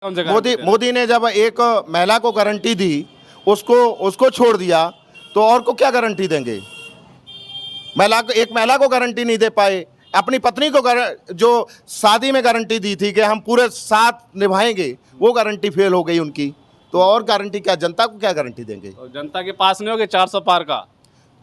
कौन से मोदी ने जब एक महिला को गारंटी दी, उसको उसको छोड़ दिया, तो और को क्या गारंटी देंगे? एक महिला को गारंटी नहीं दे पाए, अपनी पत्नी को जो शादी में गारंटी दी थी कि हम पूरे साथ निभाएंगे, वो गारंटी फेल हो गई उनकी। तो और गारंटी क्या, जनता को क्या गारंटी देंगे? तो जनता के पास नहीं होगे 400 पार का।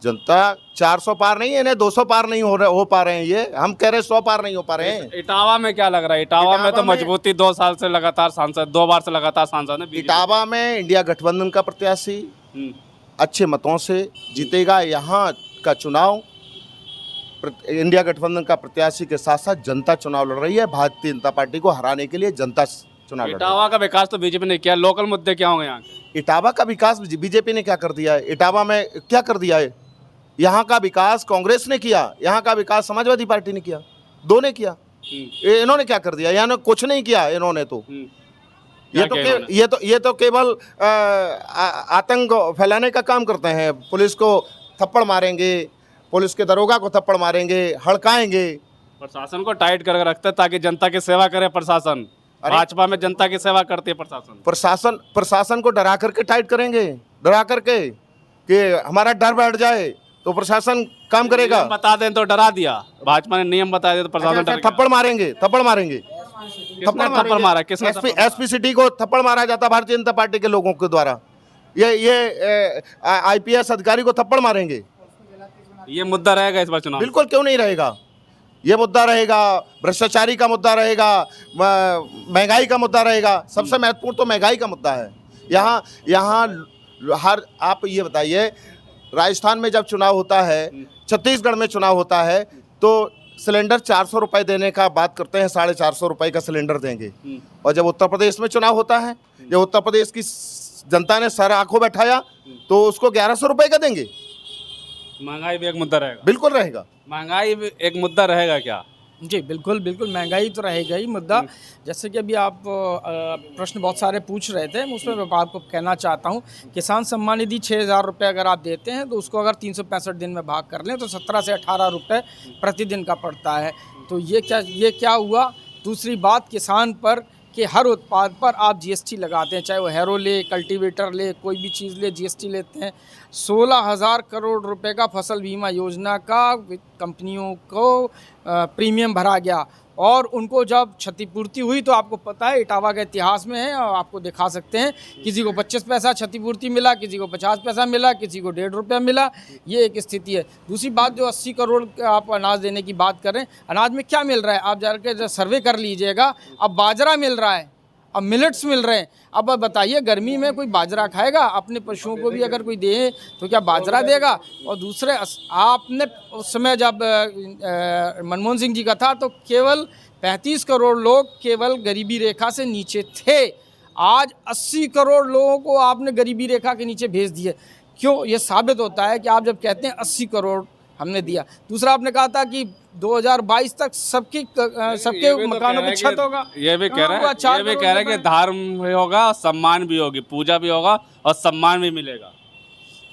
जनता 400 पार नहीं है, इन्हें 200 पार नहीं हो पा रहे हैं। ये हम कह रहे हैं 100 पार नहीं हो पा रहे हैं। इटावा में क्या लग रहा है? इटावा में तो इटावा में- मजबूती 2 साल से लगातार सांसद, 2 बार से लगातार सांसद है। इटावा में इंडिया गठबंधन का प्रत्याशी हम्म, अच्छे मतों से जीतेगा। यहाँ का चुनाव इंडिया गठबंधन का प्रत्याशी के साथ साथ जनता चुनाव लड़ रही है। भारतीय जनता पार्टी को हराने के लिए जनता चुनाव लड़ रही इटावा का विकास तो बीजेपी ने किया। लोकल मुद्दे क्या होंगे यहाँ के? है। इटावा का विकास बीजेपी ने क्या कर दिया है? इटावा में क्या कर दिया है? यहाँ का विकास कांग्रेस ने किया, यहाँ का विकास समाजवादी पार्टी ने किया, दो ने किया। इन्होंने क्या कर दिया? यहाँ कुछ नहीं किया इन्होंने तो। ये तो केवल आतंक फैलाने का काम करते हैं। पुलिस को थप्पड़ मारेंगे, पुलिस के दरोगा को थप्पड़ मारेंगे, हड़काएंगे। प्रशासन को टाइट करके रखते हैं ताकि जनता की सेवा करे प्रशासन। भाजपा में जनता की सेवा करती है प्रशासन। प्रशासन को डरा करके टाइट करेंगे, डरा करके कि हमारा डर बैठ जाए तो प्रशासन काम करेगा। नियम बता दें तो डरा दिया। भाजपा ने नियम बता दिया तो प्रशासन डर गया। थप्पड़ मारेंगे, थप्पड़ मारेंगे। थप्पड़ मारा किसने? एसपी को थप्पड़ मारा जाता भारतीय जनता पार्टी के लोगों के द्वारा। ये आईपीएस अधिकारी को थप्पड़ मारेंगे। ये मुद्दा रहेगा इस बार चुनाव? बिल्कुल, क्यों नहीं रहेगा? ये मुद्दा रहेगा, भ्रष्टाचारी का मुद्दा रहेगा, महंगाई का मुद्दा रहेगा। सबसे महत्वपूर्ण तो महंगाई का मुद्दा है। यहाँ आप ये बताइए, राजस्थान में जब चुनाव होता है, छत्तीसगढ़ में चुनाव होता है, तो सिलेंडर 400 रुपये देने का बात करते हैं, 450 रुपये का सिलेंडर देंगे। और जब उत्तर प्रदेश में चुनाव होता है, जब उत्तर प्रदेश की जनता ने सर आंखों बैठाया, तो उसको 1100 रुपये का देंगे। महंगाई भी एक मुद्दा रहेगा? बिल्कुल रहेगा। महंगाई भी एक मुद्दा रहेगा क्या? जी बिल्कुल बिल्कुल, महंगाई तो रहेगा ही मुद्दा। जैसे कि अभी आप प्रश्न बहुत सारे पूछ रहे थे, उसमें मैं आपको कहना चाहता हूँ, किसान सम्मान निधि 6,000 रुपये अगर आप देते हैं तो उसको अगर 365 दिन में भाग कर लें तो 17 से 18 रुपये प्रतिदिन का पड़ता है। तो ये क्या हुआ? दूसरी बात, किसान पर कि हर उत्पाद पर आप जीएसटी लगाते हैं, चाहे वो हैरो ले, कल्टीवेटर ले, कोई भी चीज़ ले, जीएसटी लेते हैं। 16,000 करोड़ रुपए का फसल बीमा योजना का कंपनियों को प्रीमियम भरा गया, और उनको जब क्षतिपूर्ति हुई तो आपको पता है, इटावा के इतिहास में है, और आपको दिखा सकते हैं, किसी को 25 पैसा क्षतिपूर्ति मिला, किसी को 50 पैसा मिला, किसी को 1.5 रुपया मिला। ये एक स्थिति है। दूसरी बात, जो 80 करोड़ का आप अनाज देने की बात कर रहे हैं, अनाज में क्या मिल रहा है आप जाकर सर्वे कर लीजिएगा। अब बाजरा मिल रहा है, अब मिलेट्स मिल रहे हैं। अब बताइए, गर्मी में कोई बाजरा खाएगा? अपने पशुओं को भी अगर कोई दे तो क्या बाजरा देगा? और दूसरे, आपने उस समय जब मनमोहन सिंह जी का था तो केवल 35 करोड़ लोग केवल गरीबी रेखा से नीचे थे। आज 80 करोड़ लोगों को आपने गरीबी रेखा के नीचे भेज दिए। क्यों? ये साबित होता है कि आप जब कहते हैं 80 करोड़ हमने दिया। दूसरा, आपने कहा था कि 2022 तक सबके मकानों पे छत होगा। ये भी कह रहे हैं कि धर्म भी होगा, सम्मान भी होगी, पूजा भी होगा और सम्मान भी मिलेगा।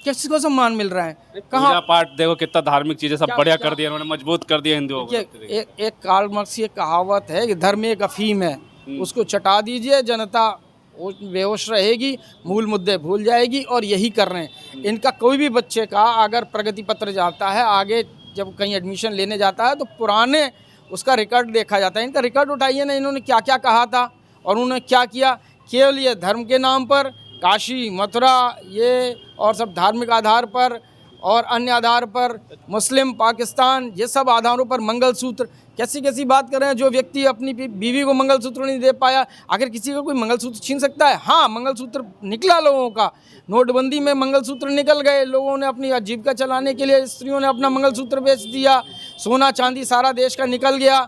किसी को सम्मान मिल रहा है? कहाँ? पूजा पाठ देखो, कितना धार्मिक चीजें सब बढ़िया कर दिया उन्होंने, मजबूत कर दिया हिंदुओं को। एक कार्ल मार्क्स की एक कहावत है कि धर्म एक अफीम है, उसको चटा दीजिए, जनता बेहोश रहेगी, मूल मुद्दे भूल जाएगी। और यही कर रहे हैं। इनका कोई भी बच्चे का अगर प्रगति पत्र जाता है, आगे जब कहीं एडमिशन लेने जाता है, तो पुराने उसका रिकॉर्ड देखा जाता है। इनका रिकॉर्ड उठाइए ना, इन्होंने क्या क्या कहा था और उन्होंने क्या किया। केवल ये धर्म के नाम पर काशी, मथुरा, ये और सब धार्मिक आधार पर और अन्य आधार पर, मुस्लिम, पाकिस्तान, ये सब आधारों पर मंगलसूत्र, कैसी कैसी बात कर रहे हैं। जो व्यक्ति अपनी बीवी को मंगलसूत्र नहीं दे पाया, आखिर किसी का कोई मंगलसूत्र छीन सकता है? हाँ, मंगलसूत्र निकला लोगों का, नोटबंदी में मंगलसूत्र निकल गए। लोगों ने अपनी आजीविका चलाने के लिए, स्त्रियों ने अपना मंगलसूत्र बेच दिया, सोना चांदी सारा देश का निकल गया।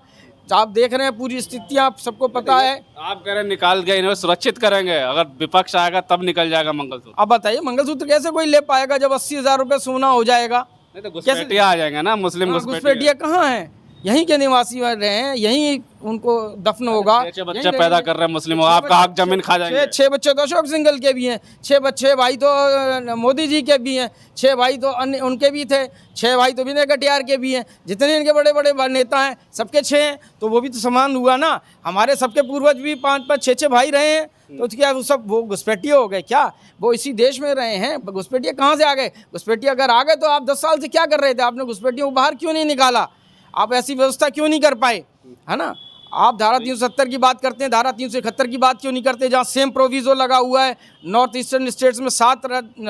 आप देख रहे हैं पूरी स्थितियाँ, सबको पता है। आप कह रहे हैं निकाल गए, इन्हें सुरक्षित करेंगे, अगर विपक्ष आएगा तब निकल जाएगा मंगलसूत्र। अब बताइए, मंगलसूत्र कैसे कोई ले पाएगा जब 80,000 रुपये सोना हो जाएगा? नहीं तो घुसपैठिया आ जाएंगे ना, मुस्लिम घुसपैठिया कहाँ है? यहीं के निवासी रहे हैं, यहीं उनको दफन होगा। 6 बच्चे पैदा कर रहे हैं मुस्लिमों, आपका हक जमीन खा जाएंगे। 6 बच्चे तो अशोक सिंघल के भी हैं, 6 भाई तो मोदी जी के भी हैं, 6 भाई तो अन्य उनके भी थे, 6 भाई तो विनय कटियार के भी हैं। जितने इनके बड़े बड़े नेता हैं सबके 6 हैं, तो वो भी तो समान हुआ ना। हमारे सबके पूर्वज भी 5-5 6-6 भाई रहे हैं, तो क्या वो सब वो घुसपैठिए हो गए क्या? वो इसी देश में रहे हैं, घुसपैठिए कहाँ से आ गए? घुसपैठिए अगर आ गए तो आप 10 साल से क्या कर रहे थे? आपने घुसपैठियों को बाहर क्यों नहीं निकाला? आप ऐसी व्यवस्था क्यों नहीं कर पाए, है ना? आप धारा 370 की बात करते हैं, धारा 371 की बात क्यों नहीं करते? जहाँ सेम प्रोविज़ो लगा हुआ है नॉर्थ ईस्टर्न स्टेट्स में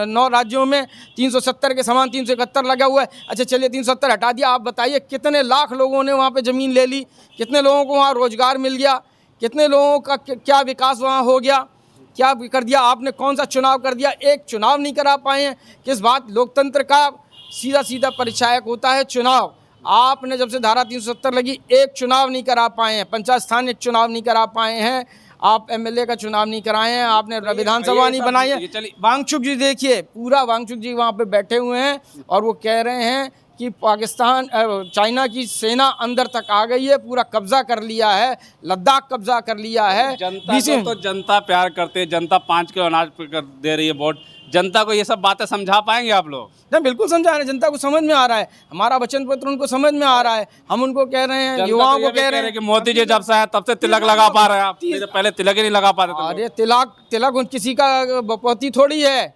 9 राज्यों में 370 के समान 371 लगा हुआ है। अच्छा चलिए 370 हटा दिया, आप बताइए कितने लाख लोगों ने वहाँ पे ज़मीन ले ली, कितने लोगों को वहाँ रोज़गार मिल गया, कितने लोगों का क्या विकास वहाँ हो गया, क्या कर दिया आपने? कौन सा चुनाव कर दिया? एक चुनाव नहीं करा पाए हैं। किस बात? लोकतंत्र का सीधा परिचायक होता है चुनाव। आपने जब से धारा 370 लगी एक चुनाव नहीं करा पाए हैं, पंचायत स्थान एक चुनाव नहीं करा पाए हैं, आप एमएलए का चुनाव नहीं कराए हैं, आपने विधानसभा नहीं बनाई है। वांगचुक जी देखिए, पूरा वांगचुक जी वहाँ पे बैठे हुए हैं और वो कह रहे हैं कि पाकिस्तान चाइना की सेना अंदर तक आ गई है, पूरा कब्जा कर लिया है, लद्दाख कब्जा कर लिया है। जनता को तो जनता प्यार करते है, जनता 5 किलो अनाज दे रही है वोट। जनता को ये सब बातें समझा पाएंगे आप लोग? नहीं, बिल्कुल समझा रहे हैं, जनता को समझ में आ रहा है, हमारा वचन पत्र उनको समझ में आ रहा है। हम उनको कह रहे हैं, युवाओं को कह रहे हैं कि मोदी जी जब से आए तब से तिलक लगा पा रहे हैं आप, नहीं तो पहले तिलक ही नहीं लगा पाते थे। अरे तिलक किसी का बपौती थोड़ी है,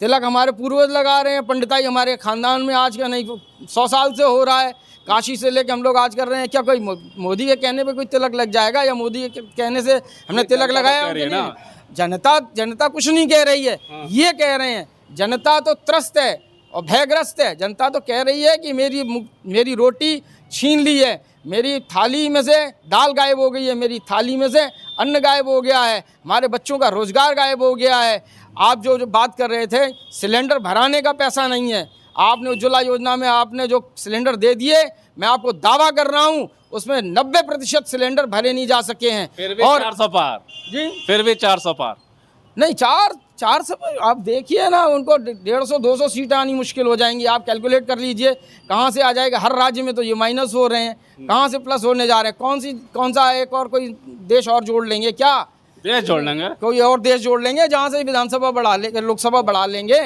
तिलक हमारे पूर्वज लगा रहे हैं, पंडिताई हमारे खानदान में आज का नहीं 100 साल से हो रहा है, काशी से लेके हम लोग आज कर रहे हैं। क्या कोई मोदी के कहने पे कोई तिलक लग जाएगा, या मोदी के कहने से हमने तिलक लगाया? जनता कुछ नहीं कह रही है, ये कह रहे हैं जनता तो त्रस्त है और भयग्रस्त है। जनता तो कह रही है कि मेरी रोटी छीन ली है, मेरी थाली में से दाल गायब हो गई है, मेरी थाली में से अन्न गायब हो गया है, हमारे बच्चों का रोजगार गायब हो गया है। आप जो बात कर रहे थे, सिलेंडर भराने का पैसा नहीं है, आपने उज्ज्वला योजना में आपने जो सिलेंडर दे दिए, मैं आपको दावा कर रहा हूँ उसमें 90% सिलेंडर भरे नहीं जा सके हैं। फिर भी 400 पार जी, फिर भी 400 पार नहीं, 400 आप देखिए ना, उनको 150-200 सीटें आनी मुश्किल हो जाएंगी। आप कैलकुलेट कर लीजिए कहाँ से आ जाएगा। हर राज्य में तो ये माइनस हो रहे हैं, कहाँ से प्लस होने जा रहे हैं? कौन सा एक और कोई देश और जोड़ लेंगे क्या? देश जोड़ लेंगे, कोई और देश जोड़ लेंगे जहाँ से विधानसभा बढ़ा लेंगे, लोकसभा बढ़ा लेंगे।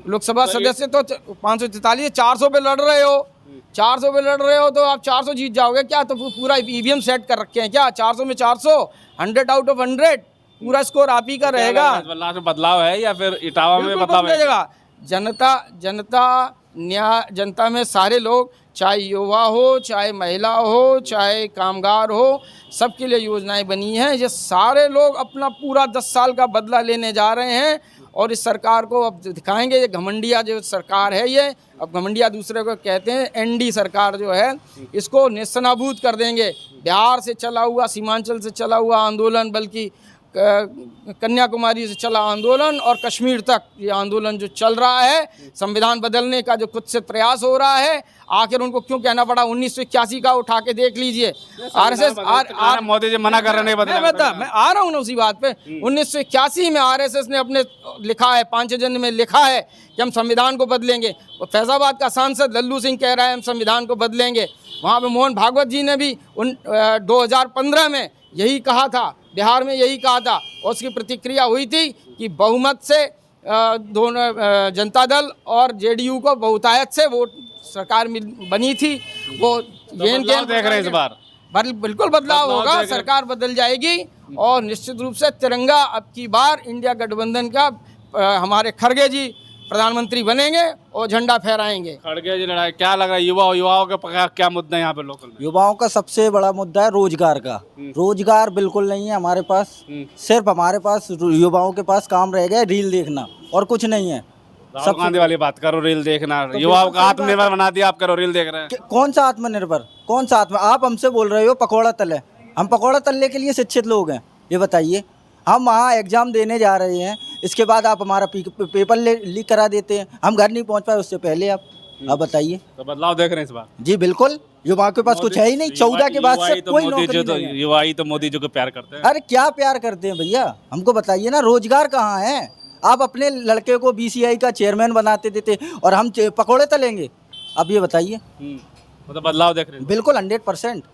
लोकसभा सदस्य तो 543, 400 पे लड़ रहे हो, 400 पे लड़ रहे हो तो आप 400 जीत जाओगे क्या? तो पूरा ईवीएम सेट कर रखे हैं क्या? 400 में 400, 100 आउट ऑफ 100, पूरा स्कोर आप ही का रहेगा। बदलाव है या फिर इटावा में बदलाव है? जनता में सारे लोग, चाहे युवा हो, चाहे महिला हो, चाहे कामगार हो, सबके लिए योजनाएं बनी हैं। ये सारे लोग अपना पूरा 10 साल का बदला लेने जा रहे हैं और इस सरकार को अब दिखाएंगे। ये घमंडिया जो सरकार है, ये अब घमंडिया दूसरे को कहते हैं, एनडी सरकार जो है, इसको नेस्तनाबूद कर देंगे। बिहार से चला हुआ, सीमांचल से चला हुआ आंदोलन, बल्कि कन्याकुमारी से चला आंदोलन और कश्मीर तक ये आंदोलन जो चल रहा है, संविधान बदलने का जो खुद से प्रयास हो रहा है, आखिर उनको क्यों कहना पड़ा? 1981 का उठा के देख लीजिए। आरएसएस मोदी जी मना कर रहे नहीं बदला। मैं आ रहा हूँ ना उसी बात पे। 1981 में आरएसएस ने अपने लिखा है, 5 जन में लिखा है कि हम संविधान को बदलेंगे। फैजाबाद का सांसद लल्लू सिंह कह रहा है हम संविधान को बदलेंगे। वहाँ पे मोहन भागवत जी ने भी 2015 में यही कहा था, बिहार में यही कहा था, और उसकी प्रतिक्रिया हुई थी कि बहुमत से दोनों जनता दल और जेडीयू को बहुतायत से वोट सरकार बनी थी। वो ये देख रहे हैं इस बार बिल्कुल बदलाव होगा, सरकार बदल जाएगी और निश्चित रूप से तिरंगा अब की बार इंडिया गठबंधन का हमारे खड़गे जी प्रधानमंत्री बनेंगे और झंडा फहराएंगे। खड़गे जी लड़ाई क्या लग रहा है? युवाओं का क्या मुद्दा है यहाँ पे लोकल में? युवाओं का सबसे बड़ा मुद्दा है रोजगार का। रोजगार बिल्कुल नहीं है हमारे पास। सिर्फ हमारे पास, युवाओं के पास काम रह गया रील देखना और कुछ नहीं है। राहुल गांधी वाली बात करो, रील देखना। युवाओं का आत्मनिर्भर बना दिया, आप करो रील देख रहे हैं। कौन सा आत्मनिर्भर? कौन सा आप हमसे बोल रहे हो पकौड़ा तले? हम पकौड़ा तलने के लिए शिक्षित लोग हैं? ये बताइए। हम वहाँ एग्जाम देने जा रहे हैं, इसके बाद आप हमारा पेपर लीक करा देते हैं। हम घर नहीं पहुँच पाए उससे पहले आप बताइए। तो बदलाव देख रहे हैं इस बार? जी बिल्कुल। युवाओं के पास कुछ है ही नहीं। 14 के बाद से कोई नौकरी नहीं है। युवा ही तो मोदी जी को प्यार करते हैं। अरे क्या प्यार करते हैं भैया, हमको बताइए ना। रोजगार कहाँ है? आप अपने लड़के को BCI का चेयरमैन बनाते देते और हम पकौड़े तलेंगे? अब ये बताइए। मतलब बदलाव देख रहे हैं बिल्कुल 100%।